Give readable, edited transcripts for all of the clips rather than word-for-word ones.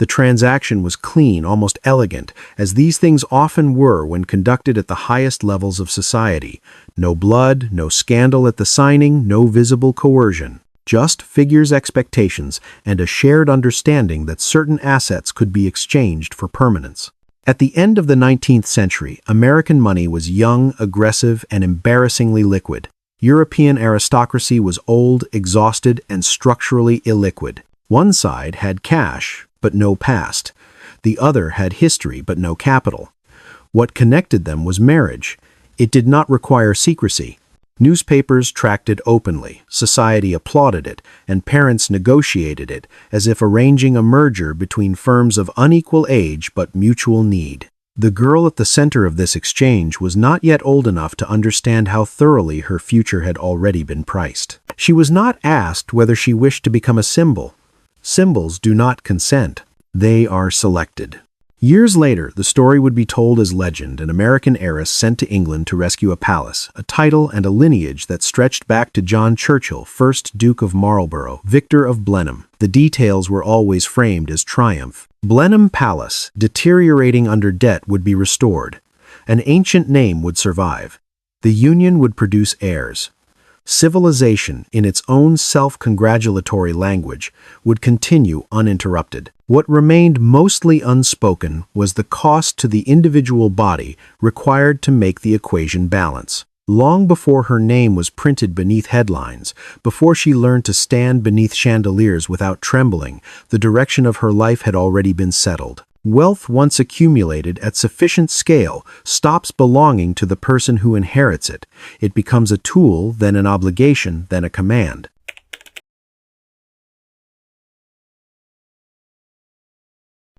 The transaction was clean, almost elegant, as these things often were when conducted at the highest levels of society. No blood, no scandal at the signing, no visible coercion. Just figures' expectations and a shared understanding that certain assets could be exchanged for permanence. At the end of the 19th century, American money was young, aggressive, and embarrassingly liquid. European aristocracy was old, exhausted, and structurally illiquid. One side had cash, but no past. The other had history, but no capital. What connected them was marriage. It did not require secrecy. Newspapers tracked it openly, society applauded it, and parents negotiated it as if arranging a merger between firms of unequal age but mutual need. The girl at the center of this exchange was not yet old enough to understand how thoroughly her future had already been priced. She was not asked whether she wished to become a symbol. Symbols do not consent. They are selected. Years later, the story would be told as legend, an American heiress sent to England to rescue a palace, a title and a lineage that stretched back to John Churchill, 1st Duke of Marlborough, victor of Blenheim. The details were always framed as triumph. Blenheim Palace, deteriorating under debt, would be restored. An ancient name would survive. The union would produce heirs. Civilization, in its own self-congratulatory language, would continue uninterrupted. What remained mostly unspoken was the cost to the individual body required to make the equation balance. Long before her name was printed beneath headlines, before she learned to stand beneath chandeliers without trembling, the direction of her life had already been settled. Wealth once accumulated at sufficient scale stops belonging to the person who inherits it. It becomes a tool, then an obligation, then a command.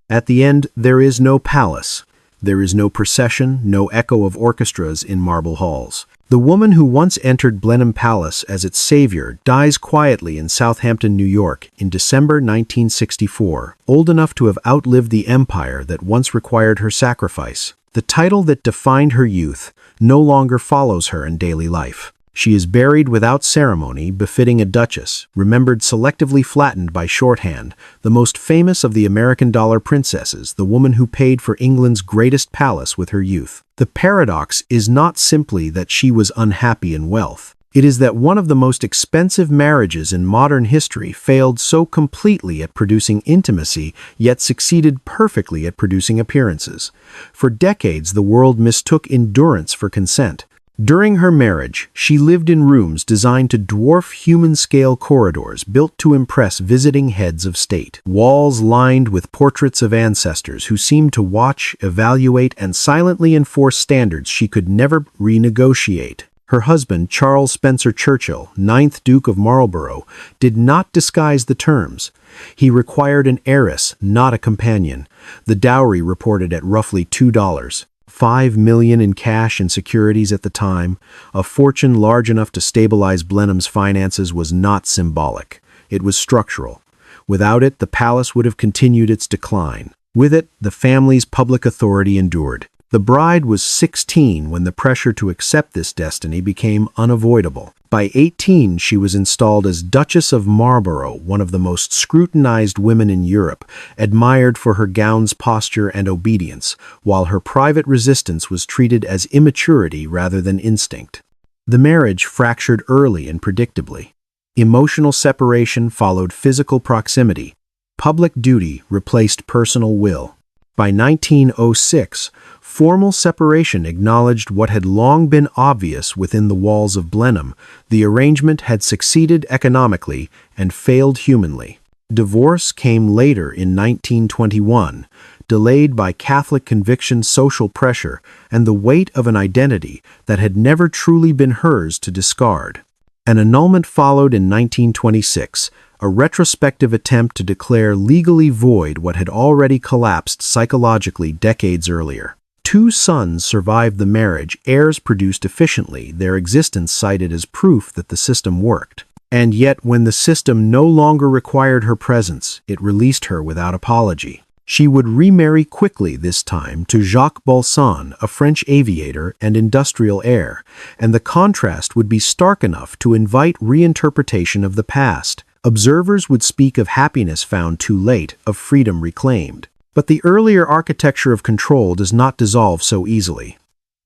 At the end, there is no palace. There is no procession, no echo of orchestras in marble halls. The woman who once entered Blenheim Palace as its savior dies quietly in Southampton, New York, in December 1964, old enough to have outlived the empire that once required her sacrifice. The title that defined her youth no longer follows her in daily life. She is buried without ceremony, befitting a duchess, remembered selectively flattened by shorthand, the most famous of the American dollar princesses, the woman who paid for England's greatest palace with her youth. The paradox is not simply that she was unhappy in wealth. It is that one of the most expensive marriages in modern history failed so completely at producing intimacy, yet succeeded perfectly at producing appearances. For decades, the world mistook endurance for consent. During her marriage, she lived in rooms designed to dwarf human-scale corridors built to impress visiting heads of state. Walls lined with portraits of ancestors who seemed to watch, evaluate, and silently enforce standards she could never renegotiate. Her husband, Charles Spencer Churchill, 9th Duke of Marlborough, did not disguise the terms. He required an heiress, not a companion. The dowry reported at roughly $2. $5 million in cash and securities at the time, a fortune large enough to stabilize Blenheim's finances, was not symbolic. It was structural. Without it, the palace would have continued its decline. With it, the family's public authority endured. The bride was 16 when the pressure to accept this destiny became unavoidable. By 18, she was installed as Duchess of Marlborough, one of the most scrutinized women in Europe, admired for her gown's posture and obedience, while her private resistance was treated as immaturity rather than instinct. The marriage fractured early and predictably. Emotional separation followed physical proximity. Public duty replaced personal will. By 1906, formal separation acknowledged what had long been obvious within the walls of Blenheim. The arrangement had succeeded economically and failed humanly. Divorce came later in 1921, delayed by Catholic conviction, social pressure, and the weight of an identity that had never truly been hers to discard. An annulment followed in 1926, a retrospective attempt to declare legally void what had already collapsed psychologically decades earlier. 2 sons survived the marriage, heirs produced efficiently, their existence cited as proof that the system worked. And yet, when the system no longer required her presence, it released her without apology. She would remarry quickly this time to Jacques Balsan, a French aviator and industrial heir, and the contrast would be stark enough to invite reinterpretation of the past. Observers would speak of happiness found too late, of freedom reclaimed. But the earlier architecture of control does not dissolve so easily.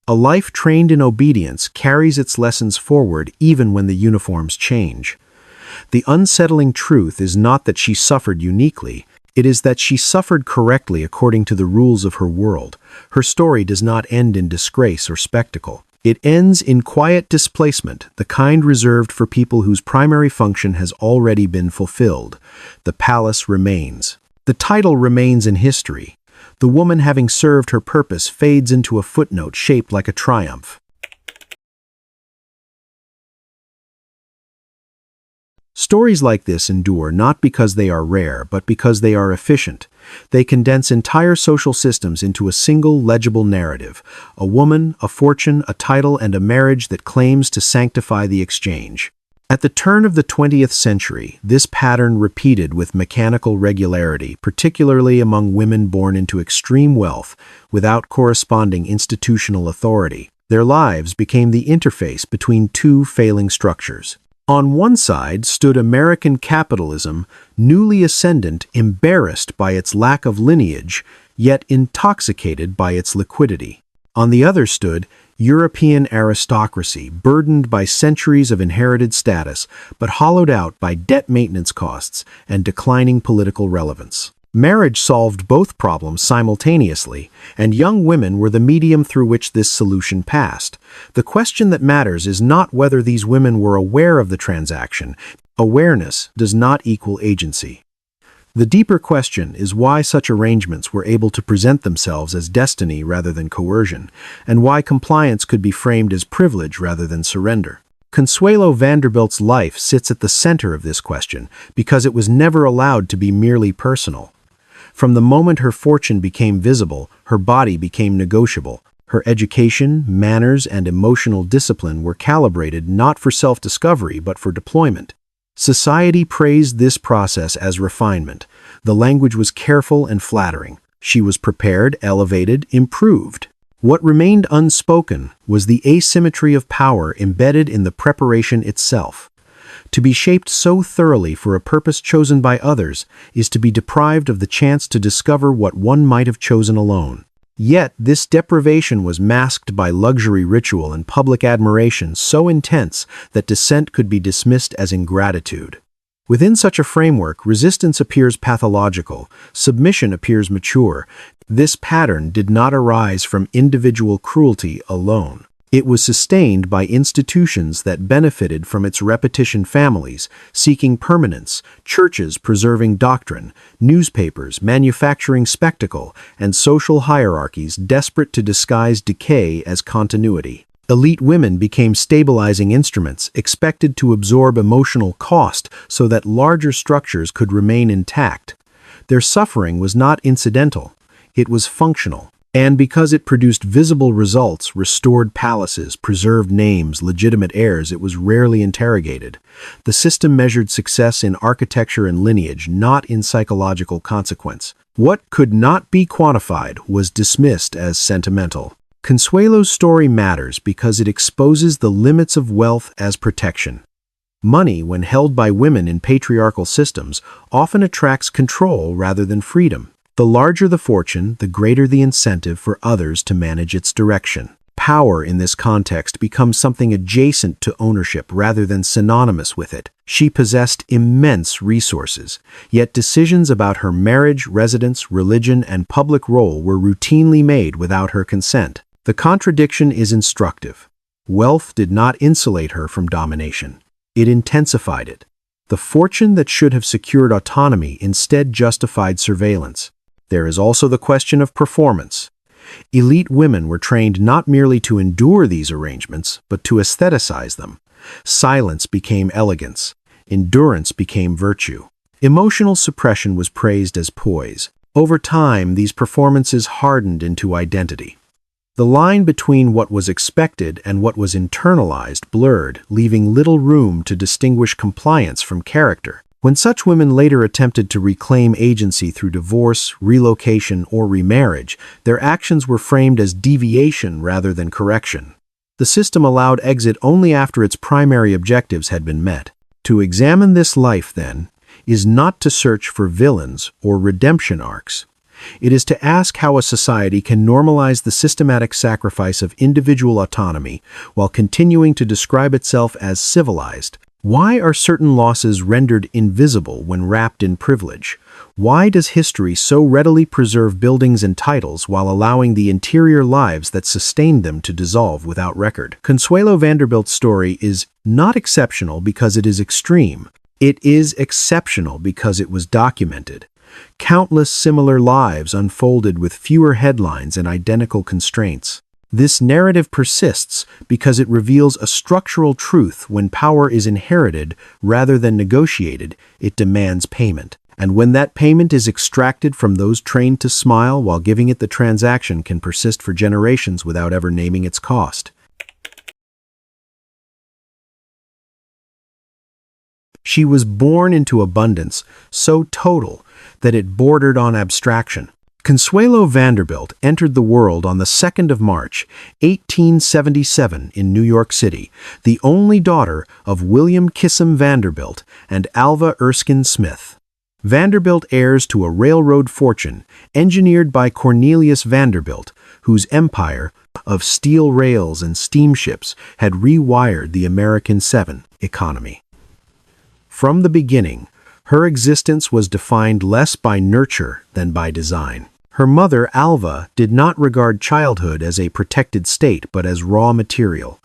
A life trained in obedience carries its lessons forward even when the uniforms change. The unsettling truth is not that she suffered uniquely, it is that she suffered correctly according to the rules of her world. Her story does not end in disgrace or spectacle. It ends in quiet displacement, the kind reserved for people whose primary function has already been fulfilled. The palace remains. The title remains in history. The woman having served her purpose fades into a footnote shaped like a triumph. Stories like this endure not because they are rare, but because they are efficient. They condense entire social systems into a single legible narrative: a woman, a fortune, a title, and a marriage that claims to sanctify the exchange. At the turn of the 20th century, this pattern repeated with mechanical regularity, particularly among women born into extreme wealth, without corresponding institutional authority. Their lives became the interface between two failing structures. On one side stood American capitalism, newly ascendant, embarrassed by its lack of lineage, yet intoxicated by its liquidity. On the other stood European aristocracy, burdened by centuries of inherited status, but hollowed out by debt maintenance costs and declining political relevance. Marriage solved both problems simultaneously, and young women were the medium through which this solution passed. The question that matters is not whether these women were aware of the transaction. Awareness does not equal agency. The deeper question is why such arrangements were able to present themselves as destiny rather than coercion, and why compliance could be framed as privilege rather than surrender. Consuelo Vanderbilt's life sits at the center of this question because it was never allowed to be merely personal. From the moment her fortune became visible, her body became negotiable. Her education, manners, and emotional discipline were calibrated not for self-discovery but for deployment. Society praised this process as refinement. The language was careful and flattering. She was prepared, elevated, improved. What remained unspoken was the asymmetry of power embedded in the preparation itself. To be shaped so thoroughly for a purpose chosen by others is to be deprived of the chance to discover what one might have chosen alone. Yet this deprivation was masked by luxury ritual and public admiration so intense that dissent could be dismissed as ingratitude. Within such a framework, resistance appears pathological, submission appears mature. This pattern did not arise from individual cruelty alone. It was sustained by institutions that benefited from its repetition: families seeking permanence, churches preserving doctrine, newspapers manufacturing spectacle, and social hierarchies desperate to disguise decay as continuity. Elite women became stabilizing instruments, expected to absorb emotional cost so that larger structures could remain intact. Their suffering was not incidental, it was functional. And because it produced visible results, restored palaces, preserved names, legitimate heirs, it was rarely interrogated. The system measured success in architecture and lineage, not in psychological consequence. What could not be quantified was dismissed as sentimental. Consuelo's story matters because it exposes the limits of wealth as protection. Money, when held by women in patriarchal systems, often attracts control rather than freedom. The larger the fortune, the greater the incentive for others to manage its direction. Power in this context becomes something adjacent to ownership rather than synonymous with it. She possessed immense resources, yet decisions about her marriage, residence, religion, and public role were routinely made without her consent. The contradiction is instructive. Wealth did not insulate her from domination. It intensified it. The fortune that should have secured autonomy instead justified surveillance. There is also the question of performance. Elite women were trained not merely to endure these arrangements, but to aestheticize them. Silence became elegance. Endurance became virtue. Emotional suppression was praised as poise. Over time, these performances hardened into identity. The line between what was expected and what was internalized blurred, leaving little room to distinguish compliance from character. When such women later attempted to reclaim agency through divorce, relocation, or remarriage, their actions were framed as deviation rather than correction. The system allowed exit only after its primary objectives had been met. To examine this life, then, is not to search for villains or redemption arcs. It is to ask how a society can normalize the systematic sacrifice of individual autonomy while continuing to describe itself as civilized. Why are certain losses rendered invisible when wrapped in privilege? Why does history so readily preserve buildings and titles while allowing the interior lives that sustained them to dissolve without record? Consuelo Vanderbilt's story is not exceptional because it is extreme. It is exceptional because it was documented. Countless similar lives unfolded with fewer headlines and identical constraints. This narrative persists because it reveals a structural truth: when power is inherited rather than negotiated, it demands payment. And when that payment is extracted from those trained to smile while giving it, the transaction can persist for generations without ever naming its cost. She was born into abundance so total that it bordered on abstraction. Consuelo Vanderbilt entered the world on the 2nd of March, 1877 in New York City, the only daughter of William Kissam Vanderbilt and Alva Erskine Smith. Vanderbilt heirs to a railroad fortune engineered by Cornelius Vanderbilt, whose empire of steel rails and steamships had rewired the American Seven economy. From the beginning, her existence was defined less by nurture than by design. Her mother, Alva, did not regard childhood as a protected state but as raw material.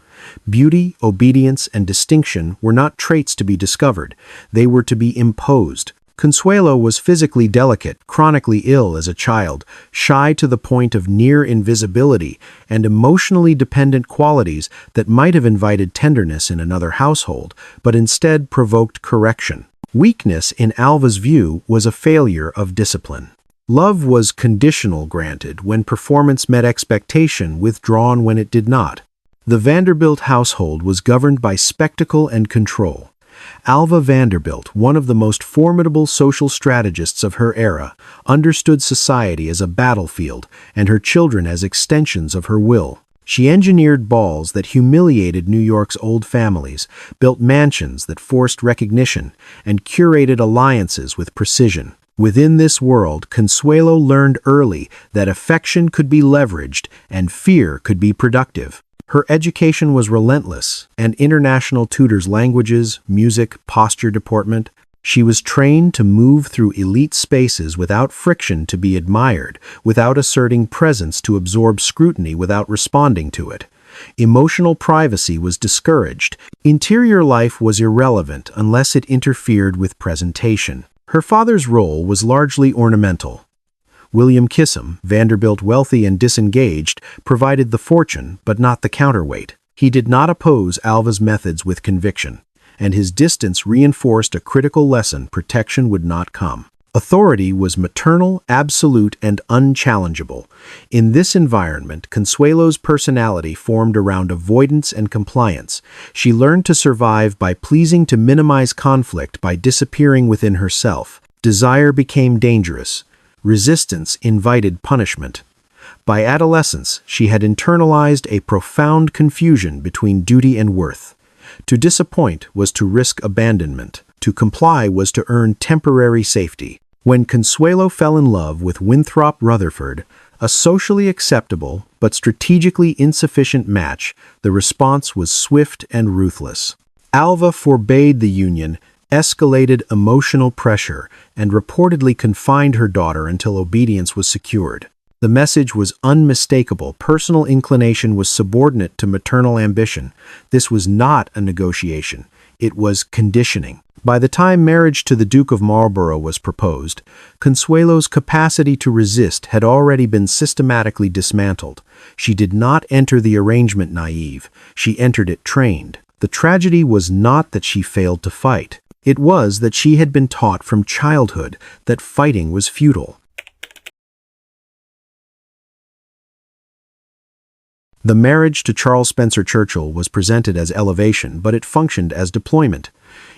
Beauty, obedience, and distinction were not traits to be discovered. They were to be imposed. Consuelo was physically delicate, chronically ill as a child, shy to the point of near invisibility, and emotionally dependent qualities that might have invited tenderness in another household, but instead provoked correction. Weakness, in Alva's view, was a failure of discipline. Love was conditional, granted when performance met expectation, withdrawn when it did not. The Vanderbilt household was governed by spectacle and control. Alva Vanderbilt, one of the most formidable social strategists of her era, understood society as a battlefield and her children as extensions of her will. She engineered balls that humiliated New York's old families, built mansions that forced recognition, and curated alliances with precision. Within this world, Consuelo learned early that affection could be leveraged and fear could be productive. Her education was relentless, and international tutors languages, music, posture deportment. She was trained to move through elite spaces without friction to be admired, without asserting presence to absorb scrutiny without responding to it. Emotional privacy was discouraged. Interior life was irrelevant unless it interfered with presentation. Her father's role was largely ornamental. William Kissam, Vanderbilt wealthy and disengaged, provided the fortune, but not the counterweight. He did not oppose Alva's methods with conviction, and his distance reinforced a critical lesson: protection would not come. Authority was maternal, absolute, and unchallengeable. In this environment, Consuelo's personality formed around avoidance and compliance. She learned to survive by pleasing, to minimize conflict by disappearing within herself. Desire became dangerous. Resistance invited punishment. By adolescence, she had internalized a profound confusion between duty and worth. To disappoint was to risk abandonment. To comply was to earn temporary safety. When Consuelo fell in love with Winthrop Rutherford, a socially acceptable but strategically insufficient match, the response was swift and ruthless. Alva forbade the union, escalated emotional pressure, and reportedly confined her daughter until obedience was secured. The message was unmistakable: personal inclination was subordinate to maternal ambition. This was not a negotiation. It was conditioning. By the time marriage to the Duke of Marlborough was proposed, Consuelo's capacity to resist had already been systematically dismantled. She did not enter the arrangement naive. She entered it trained. The tragedy was not that she failed to fight. It was that she had been taught from childhood that fighting was futile. The marriage to Charles Spencer Churchill was presented as elevation, but it functioned as deployment.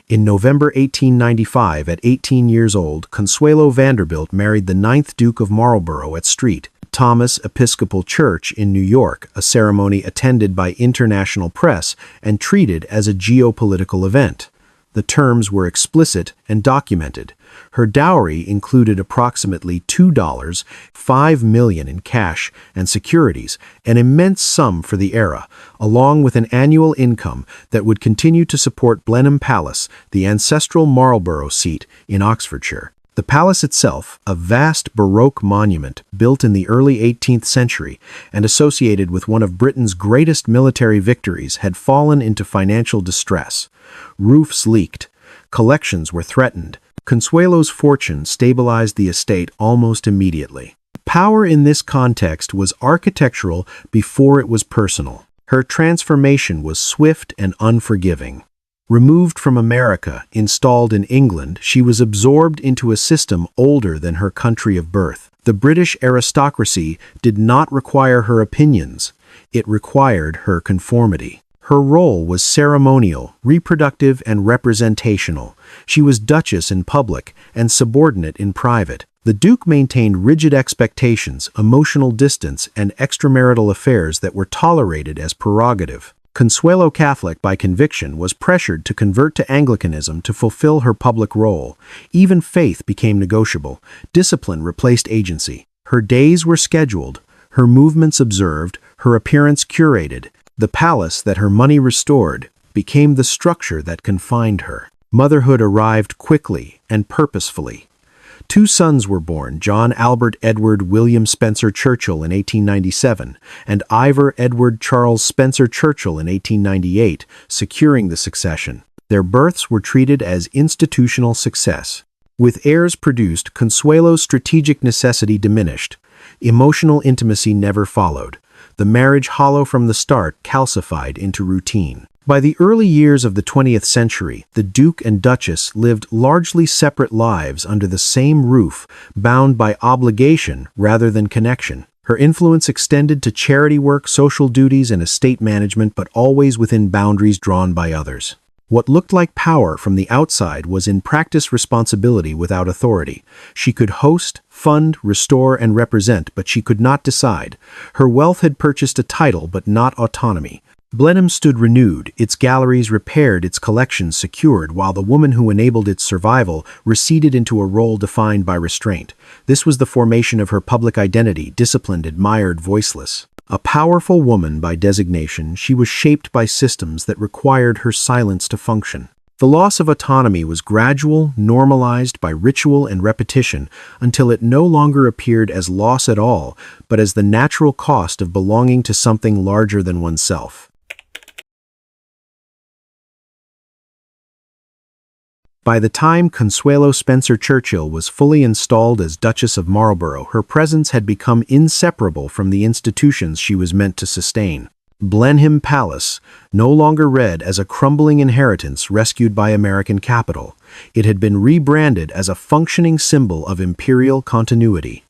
In November 1895, at 18 years old, Consuelo Vanderbilt married the 9th Duke of Marlborough at St. Thomas Episcopal Church in New York, a ceremony attended by international press and treated as a geopolitical event. The terms were explicit and documented. Her dowry included approximately $2, $5 million in cash and securities, an immense sum for the era, along with an annual income that would continue to support Blenheim Palace, the ancestral Marlborough seat in Oxfordshire. The palace itself, a vast Baroque monument built in the early 18th century and associated with one of Britain's greatest military victories, had fallen into financial distress. Roofs leaked. Collections were threatened. Consuelo's fortune stabilized the estate almost immediately. Power in this context was architectural before it was personal. Her transformation was swift and unforgiving. Removed from America, installed in England, she was absorbed into a system older than her country of birth. The British aristocracy did not require her opinions. It required her conformity. Her role was ceremonial, reproductive, and representational. She was duchess in public and subordinate in private. The Duke maintained rigid expectations, emotional distance, and extramarital affairs that were tolerated as prerogative. Consuelo, Catholic by conviction, was pressured to convert to Anglicanism to fulfill her public role. Even faith became negotiable. Discipline replaced agency. Her days were scheduled, her movements observed, her appearance curated. The palace that her money restored became the structure that confined her. Motherhood arrived quickly and purposefully. 2 sons were born, John Albert Edward William Spencer Churchill in 1897 and Ivor Edward Charles Spencer Churchill in 1898, securing the succession. Their births were treated as institutional success. With heirs produced, Consuelo's strategic necessity diminished. Emotional intimacy never followed. The marriage, hollow from the start, calcified into routine. By the early years of the 20th century, the Duke and Duchess lived largely separate lives under the same roof, bound by obligation rather than connection. Her influence extended to charity work, social duties, and estate management, but always within boundaries drawn by others. What looked like power from the outside was in practice responsibility without authority. She could host, fund, restore, and represent, but she could not decide. Her wealth had purchased a title, but not autonomy. Blenheim stood renewed, its galleries repaired, its collections secured, while the woman who enabled its survival receded into a role defined by restraint. This was the formation of her public identity, disciplined, admired, voiceless. A powerful woman by designation, she was shaped by systems that required her silence to function. The loss of autonomy was gradual, normalized by ritual and repetition, until it no longer appeared as loss at all, but as the natural cost of belonging to something larger than oneself. By the time Consuelo Spencer Churchill was fully installed as Duchess of Marlborough, her presence had become inseparable from the institutions she was meant to sustain. Blenheim Palace no longer read as a crumbling inheritance rescued by American capital. It had been rebranded as a functioning symbol of imperial continuity.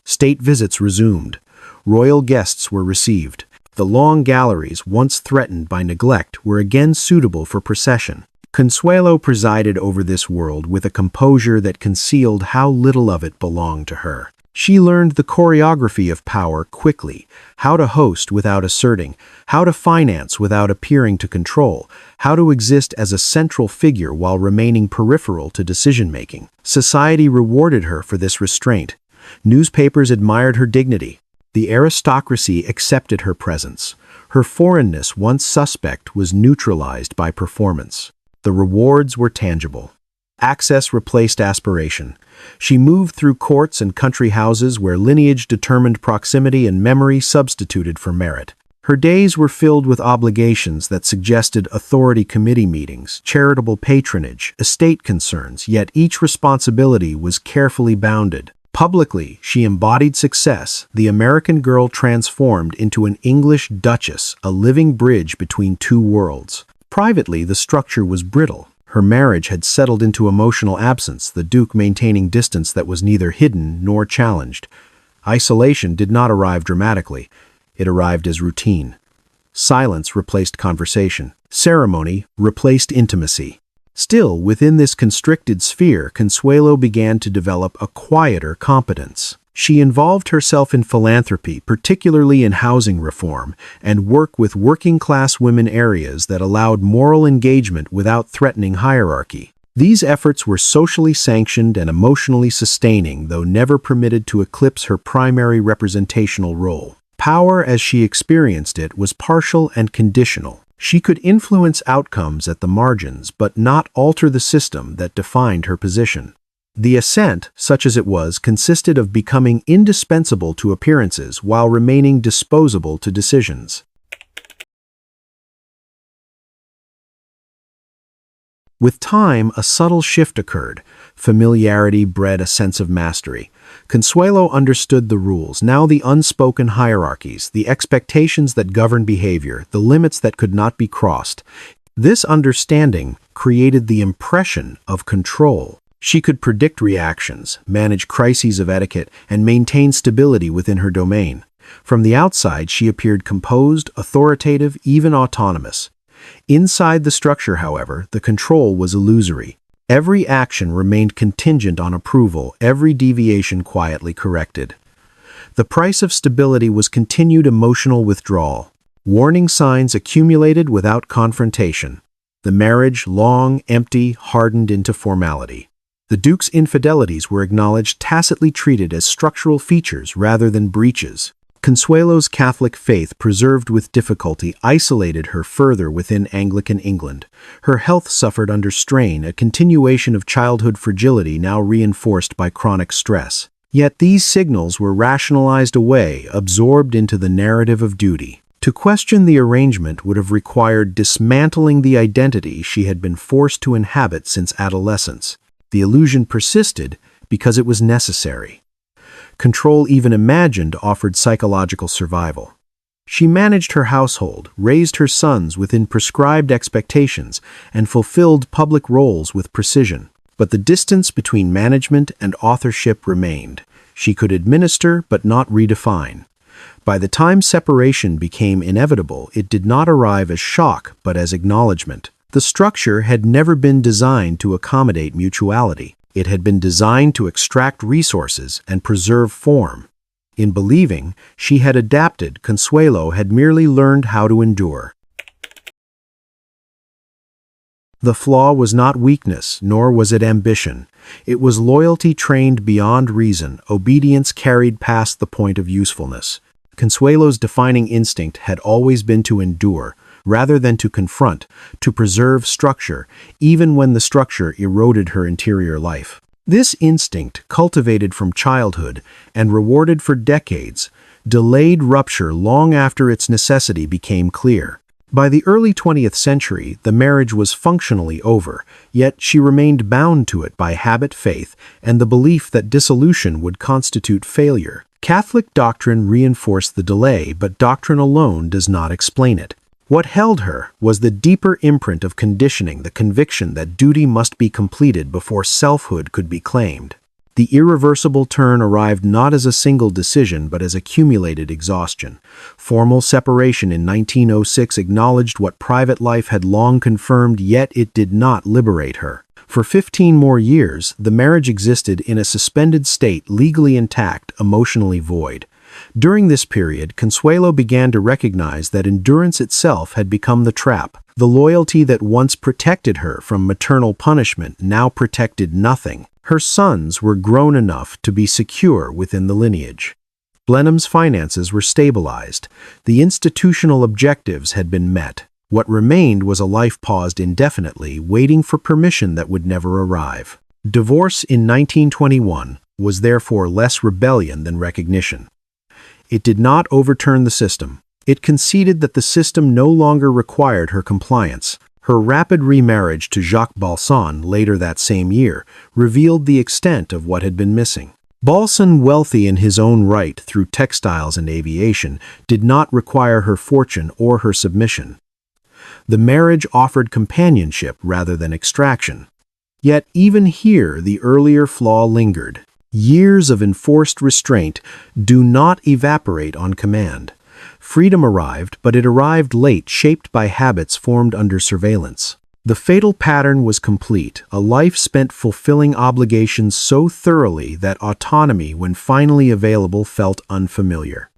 State visits resumed. Royal guests were received. The long galleries, once threatened by neglect, were again suitable for procession. Consuelo presided over this world with a composure that concealed how little of it belonged to her. She learned the choreography of power quickly, how to host without asserting, how to finance without appearing to control, how to exist as a central figure while remaining peripheral to decision-making. Society rewarded her for this restraint. Newspapers admired her dignity. The aristocracy accepted her presence. Her foreignness, once suspect, was neutralized by performance. The rewards were tangible. Access replaced aspiration. She moved through courts and country houses where lineage determined proximity and memory substituted for merit. Her days were filled with obligations that suggested authority committee meetings, charitable patronage, estate concerns, yet each responsibility was carefully bounded. Publicly, she embodied success, the American girl transformed into an English duchess, a living bridge between two worlds. Privately, the structure was brittle. Her marriage had settled into emotional absence, the Duke maintaining distance that was neither hidden nor challenged. Isolation did not arrive dramatically. It arrived as routine. Silence replaced conversation. Ceremony replaced intimacy. Still, within this constricted sphere, Consuelo began to develop a quieter competence. She involved herself in philanthropy, particularly in housing reform, and work with working-class women areas that allowed moral engagement without threatening hierarchy. These efforts were socially sanctioned and emotionally sustaining, though never permitted to eclipse her primary representational role. Power, as she experienced it, was partial and conditional. She could influence outcomes at the margins, but not alter the system that defined her position. The ascent, such as it was, consisted of becoming indispensable to appearances while remaining disposable to decisions. With time, a subtle shift occurred. Familiarity bred a sense of mastery. Consuelo understood the rules, now the unspoken hierarchies, the expectations that govern behavior, the limits that could not be crossed. This understanding created the impression of control. She could predict reactions, manage crises of etiquette, and maintain stability within her domain. From the outside, she appeared composed, authoritative, even autonomous. Inside the structure, however, the control was illusory. Every action remained contingent on approval, every deviation quietly corrected. The price of stability was continued emotional withdrawal. Warning signs accumulated without confrontation. The marriage, long, empty, hardened into formality. The Duke's infidelities were acknowledged, tacitly treated as structural features rather than breaches. Consuelo's Catholic faith, preserved with difficulty, isolated her further within Anglican England. Her health suffered under strain, a continuation of childhood fragility now reinforced by chronic stress. Yet these signals were rationalized away, absorbed into the narrative of duty. To question the arrangement would have required dismantling the identity she had been forced to inhabit since adolescence. The illusion persisted because it was necessary. Control, even imagined, offered psychological survival. She managed her household, raised her sons within prescribed expectations, and fulfilled public roles with precision. But the distance between management and authorship remained. She could administer but not redefine. By the time separation became inevitable, it did not arrive as shock but as acknowledgement. The structure had never been designed to accommodate mutuality. It had been designed to extract resources and preserve form. In believing she had adapted, Consuelo had merely learned how to endure. The flaw was not weakness, nor was it ambition. It was loyalty trained beyond reason, obedience carried past the point of usefulness. Consuelo's defining instinct had always been to endure, rather than to confront, to preserve structure, even when the structure eroded her interior life. This instinct, cultivated from childhood and rewarded for decades, delayed rupture long after its necessity became clear. By the early 20th century, the marriage was functionally over, yet she remained bound to it by habit, faith, and the belief that dissolution would constitute failure. Catholic doctrine reinforced the delay, but doctrine alone does not explain it. What held her was the deeper imprint of conditioning, the conviction that duty must be completed before selfhood could be claimed. The irreversible turn arrived not as a single decision but as accumulated exhaustion. Formal separation in 1906 acknowledged what private life had long confirmed, yet it did not liberate her. For 15 more years, the marriage existed in a suspended state, legally intact, emotionally void. During this period, Consuelo began to recognize that endurance itself had become the trap. The loyalty that once protected her from maternal punishment now protected nothing. Her sons were grown enough to be secure within the lineage. Blenheim's finances were stabilized. The institutional objectives had been met. What remained was a life paused indefinitely, waiting for permission that would never arrive. Divorce in 1921 was therefore less rebellion than recognition. It did not overturn the system. It conceded that the system no longer required her compliance. Her rapid remarriage to Jacques Balsan later that same year revealed the extent of what had been missing. Balsan, wealthy in his own right through textiles and aviation, did not require her fortune or her submission. The marriage offered companionship rather than extraction. Yet even here the earlier flaw lingered. Years of enforced restraint do not evaporate on command. Freedom arrived, but it arrived late, shaped by habits formed under surveillance. The fatal pattern was complete, a life spent fulfilling obligations so thoroughly that autonomy, when finally available, felt unfamiliar.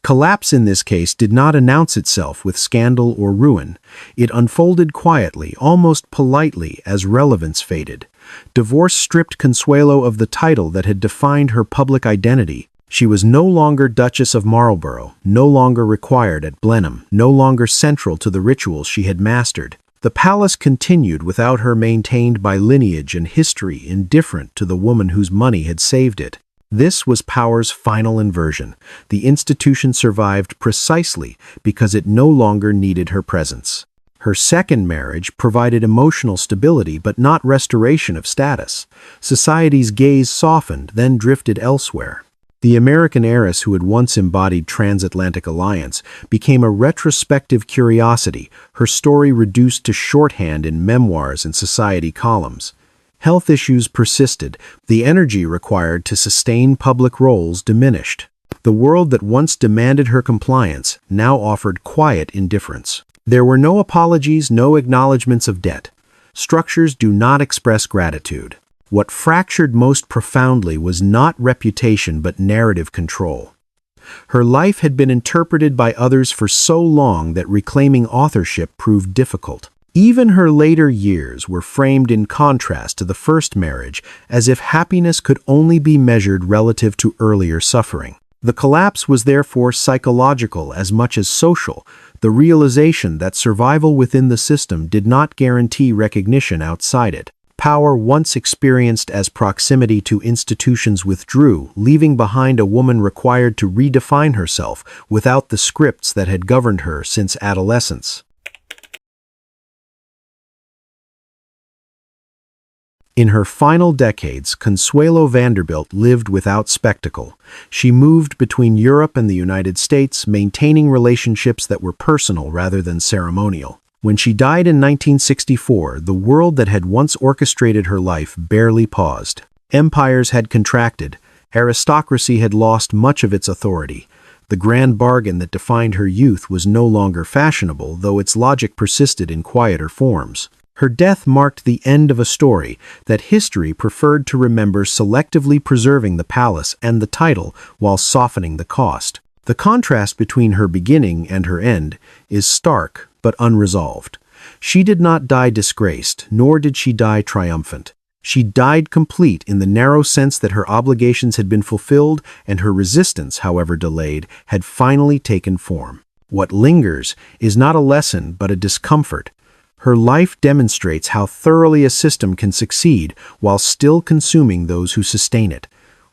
Collapse in this case did not announce itself with scandal or ruin. It unfolded quietly, almost politely, as relevance faded. Divorce stripped Consuelo of the title that had defined her public identity. She was no longer Duchess of Marlborough, no longer required at Blenheim, no longer central to the rituals she had mastered. The palace continued without her, maintained by lineage and history indifferent to the woman whose money had saved it. This was power's final inversion. The institution survived precisely because it no longer needed her presence. Her second marriage provided emotional stability but not restoration of status. Society's gaze softened, then drifted elsewhere. The American heiress who had once embodied transatlantic alliance became a retrospective curiosity, her story reduced to shorthand in memoirs and society columns. Health issues persisted. The energy required to sustain public roles diminished. The world that once demanded her compliance now offered quiet indifference. There were no apologies, no acknowledgments of debt. Structures do not express gratitude. What fractured most profoundly was not reputation but narrative control. Her life had been interpreted by others for so long that reclaiming authorship proved difficult. Even her later years were framed in contrast to the first marriage, as if happiness could only be measured relative to earlier suffering. The collapse was therefore psychological as much as social, the realization that survival within the system did not guarantee recognition outside it. Power once experienced as proximity to institutions withdrew, leaving behind a woman required to redefine herself without the scripts that had governed her since adolescence. In her final decades, Consuelo Vanderbilt lived without spectacle. She moved between Europe and the United States, maintaining relationships that were personal rather than ceremonial. When she died in 1964, the world that had once orchestrated her life barely paused. Empires had contracted. Aristocracy had lost much of its authority. The grand bargain that defined her youth was no longer fashionable, though its logic persisted in quieter forms. Her death marked the end of a story that history preferred to remember, selectively preserving the palace and the title while softening the cost. The contrast between her beginning and her end is stark but unresolved. She did not die disgraced, nor did she die triumphant. She died complete in the narrow sense that her obligations had been fulfilled and her resistance, however delayed, had finally taken form. What lingers is not a lesson but a discomfort. Her life demonstrates how thoroughly a system can succeed while still consuming those who sustain it.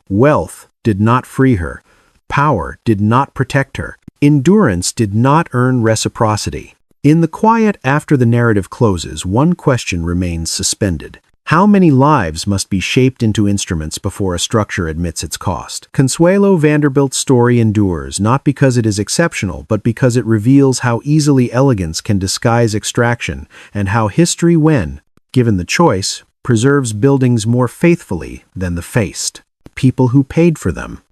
Wealth did not free her. Power did not protect her. Endurance did not earn reciprocity. In the quiet after the narrative closes, one question remains suspended. How many lives must be shaped into instruments before a structure admits its cost? Consuelo Vanderbilt's story endures, not because it is exceptional, but because it reveals how easily elegance can disguise extraction, and how history, when given the choice, preserves buildings more faithfully than the faced people who paid for them.